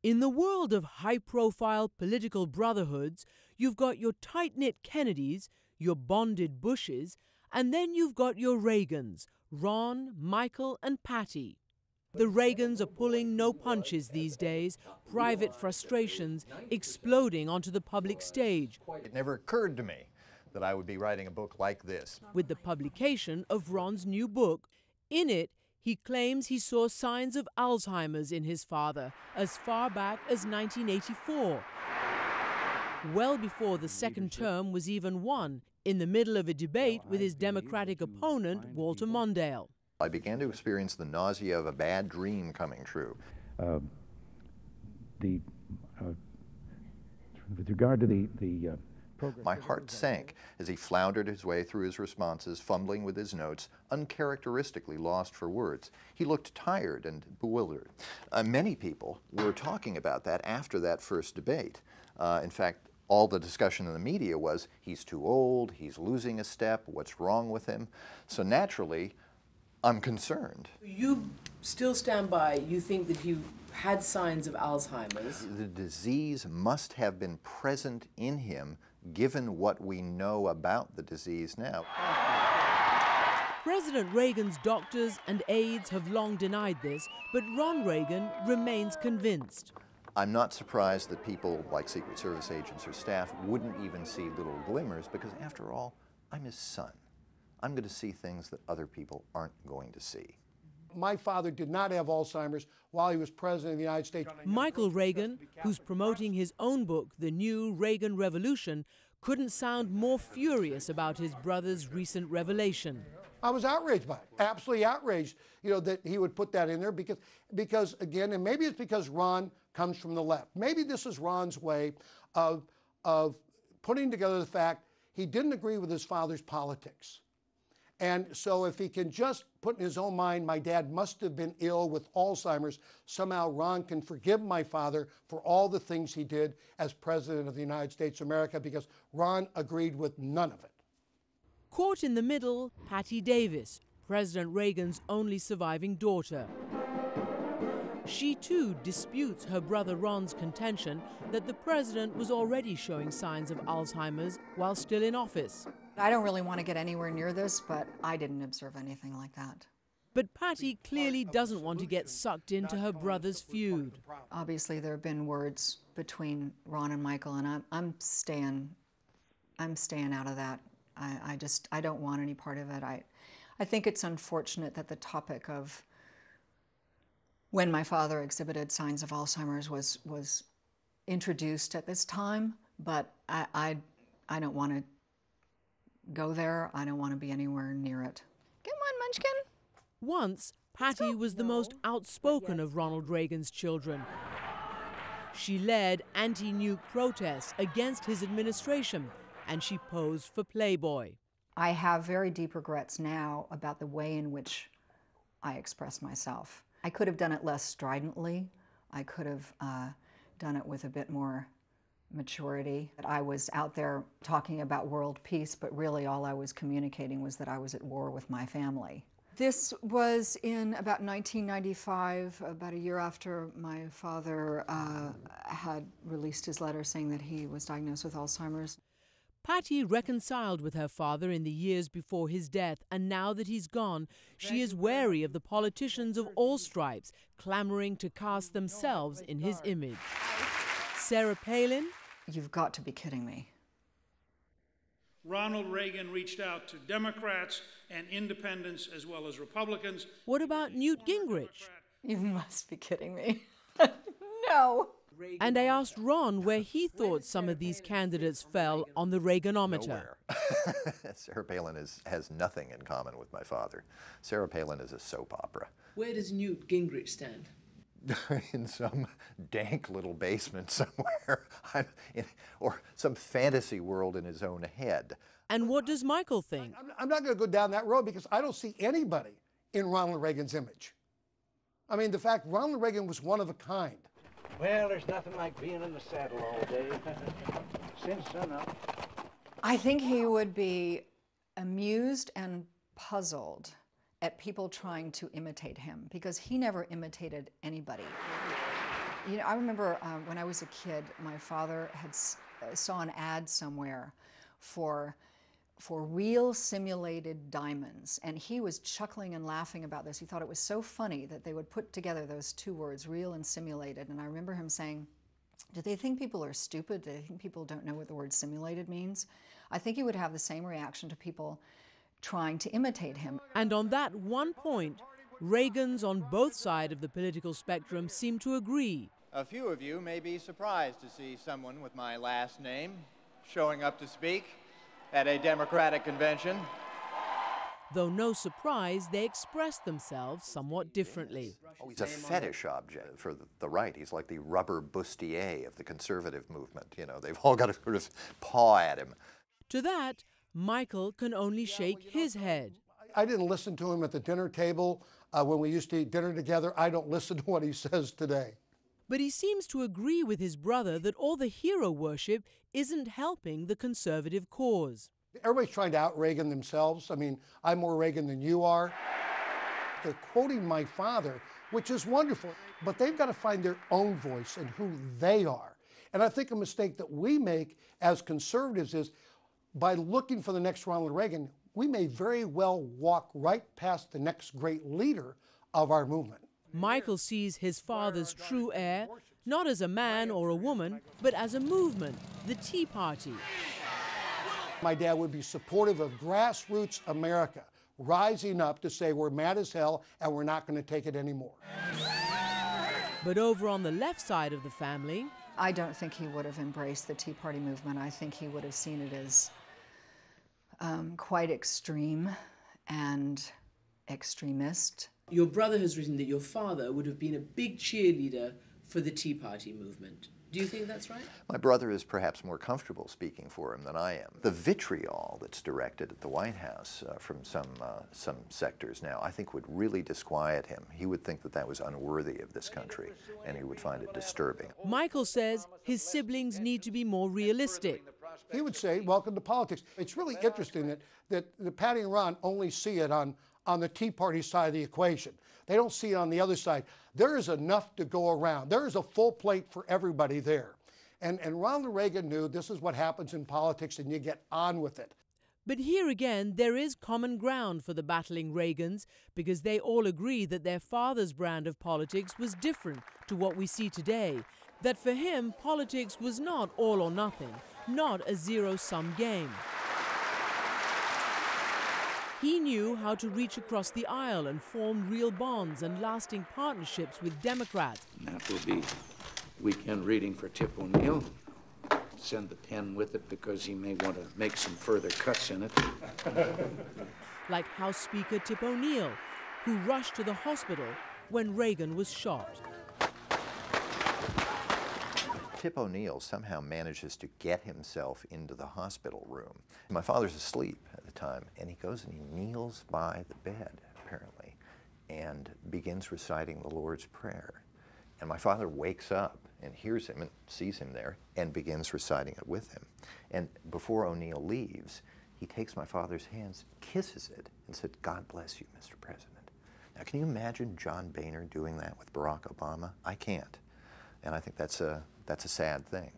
In the world of high-profile political brotherhoods, you've got your tight-knit Kennedys, your bonded Bushes, and then you've got your Reagans, Ron, Michael, and Patty. The Reagans are pulling no punches these days, private frustrations exploding onto the public stage. It never occurred to me that I would be writing a book like this. With the publication of Ron's new book. In it, he claims he saw signs of Alzheimer's in his father as far back as 1984, well before the second term was even won, in the middle of a debate with his Democratic opponent, Walter Mondale. I began to experience the nausea of a bad dream coming true. With regard to the program, my heart sank as he floundered his way through his responses, fumbling with his notes, uncharacteristically lost for words. He looked tired and bewildered. Many people were talking about that after that first debate. In fact, all the discussion in the media was, he's too old, he's losing a step, what's wrong with him? So naturally, I'm concerned. You still stand by, you think that he had signs of Alzheimer's? The disease must have been present in him, given what we know about the disease now. President Reagan's doctors and aides have long denied this, but Ron Reagan remains convinced. I'm not surprised that people like Secret Service agents or staff wouldn't even see little glimmers, because after all, I'm his son. I'm going to see things that other people aren't going to see. My father did not have Alzheimer's while he was president of the United States. Michael Reagan, who's promoting his own book, The New Reagan Revolution, couldn't sound more furious about his brother's recent revelation. I was outraged by it, absolutely outraged, that he would put that in there because again, and maybe it's because Ron comes from the left. Maybe this is Ron's way of putting together the fact he didn't agree with his father's politics. And so if he can just put in his own mind, my dad must have been ill with Alzheimer's, somehow Ron can forgive my father for all the things he did as president of the United States of America, because Ron agreed with none of it. Caught in the middle, Patty Davis, President Reagan's only surviving daughter. She too disputes her brother Ron's contention that the president was already showing signs of Alzheimer's while still in office. I don't really want to get anywhere near this, but I didn't observe anything like that. But Patty clearly doesn't want to get sucked into her brother's feud. Obviously, there have been words between Ron and Michael, and I'm staying out of that. I don't want any part of it. I think it's unfortunate that the topic of when my father exhibited signs of Alzheimer's was introduced at this time, but I don't want to go there. I don't want to be anywhere near it. Come on, Munchkin. Once, Patty was the most outspoken of Ronald Reagan's children. She led anti-nuke protests against his administration, and she posed for Playboy. I have very deep regrets now about the way in which I express myself. I could have done it less stridently. I could have done it with a bit more maturity. I was out there talking about world peace, but really all I was communicating was that I was at war with my family. This was in about 1995, about a year after my father had released his letter saying that he was diagnosed with Alzheimer's. Patty reconciled with her father in the years before his death, and now that he's gone, she is wary of the politicians of all stripes clamoring to cast themselves in his image. Sarah Palin? You've got to be kidding me. Ronald Reagan reached out to Democrats and independents as well as Republicans. What about Newt Gingrich? You must be kidding me. No. And I asked Ron where he thought some of these candidates fell on the Reaganomimeter. Nowhere. Sarah Palin has nothing in common with my father. Sarah Palin is a soap opera. Where does Newt Gingrich stand? In some dank little basement somewhere, or some fantasy world in his own head. And what does Michael think? I'm not going to go down that road because I don't see anybody in Ronald Reagan's image. I mean, the fact Ronald Reagan was one of a kind. well, there's nothing like being in the saddle all day. Since sunup. I think he would be amused and puzzled at people trying to imitate him, because he never imitated anybody. You know, I remember when I was a kid, my father saw an ad somewhere for real simulated diamonds, and he was chuckling and laughing about this. He thought it was so funny that they would put together those two words, real and simulated. And I remember him saying, do they think people are stupid? Do they think people don't know what the word simulated means? I think he would have the same reaction to people trying to imitate him. And on that one point, Reagans on both sides of the political spectrum seem to agree. A few of you may be surprised to see someone with my last name showing up to speak at a Democratic convention. Though no surprise, they express themselves somewhat differently. Oh, he's a fetish object for the right. He's like the rubber bustier of the conservative movement. You know, they've all got to sort of paw at him. To that, Michael can only shake his head. I didn't listen to him at the dinner table when we used to eat dinner together. I don't listen to what he says today. But he seems to agree with his brother that all the hero worship isn't helping the conservative cause. Everybody's trying to out-Reagan themselves. I mean, I'm more Reagan than you are. They're quoting my father, which is wonderful, but they've got to find their own voice and who they are. And I think a mistake that we make as conservatives is by looking for the next Ronald Reagan, we may very well walk right past the next great leader of our movement. Michael sees his father's true heir not as a man or a woman, but as a movement, the Tea Party. My dad would be supportive of grassroots America, rising up to say we're mad as hell and we're not going to take it anymore. But over on the left side of the family, I don't think he would have embraced the Tea Party movement. I think he would have seen it as quite extreme and extremist. Your brother has written that your father would have been a big cheerleader for the Tea Party movement. Do you think that's right? My brother is perhaps more comfortable speaking for him than I am. The vitriol that's directed at the White House from some sectors now, I think would really disquiet him. He would think that that was unworthy of this country, and he would find it disturbing. Michael says his siblings need to be more realistic. He would say, welcome to politics. It's really interesting that Patty and Ron only see it on the Tea Party side of the equation. They don't see it on the other side. There is enough to go around. There is a full plate for everybody there. And Ronald Reagan knew this is what happens in politics, and you get on with it. But here again, there is common ground for the battling Reagans, because they all agree that their father's brand of politics was different to what we see today. That for him, politics was not all or nothing, not a zero-sum game. He knew how to reach across the aisle and form real bonds and lasting partnerships with Democrats. And that will be weekend reading for Tip O'Neill. Send the pen with it because he may want to make some further cuts in it. Like House Speaker Tip O'Neill, who rushed to the hospital when Reagan was shot. Tip O'Neill somehow manages to get himself into the hospital room. My father's asleep at the time, and he goes and he kneels by the bed, apparently, and begins reciting the Lord's Prayer. And my father wakes up and hears him and sees him there and begins reciting it with him. And before O'Neill leaves, he takes my father's hands, kisses it, and said, "God bless you, Mr. President." Now, can you imagine John Boehner doing that with Barack Obama? I can't. And I think that's a sad thing.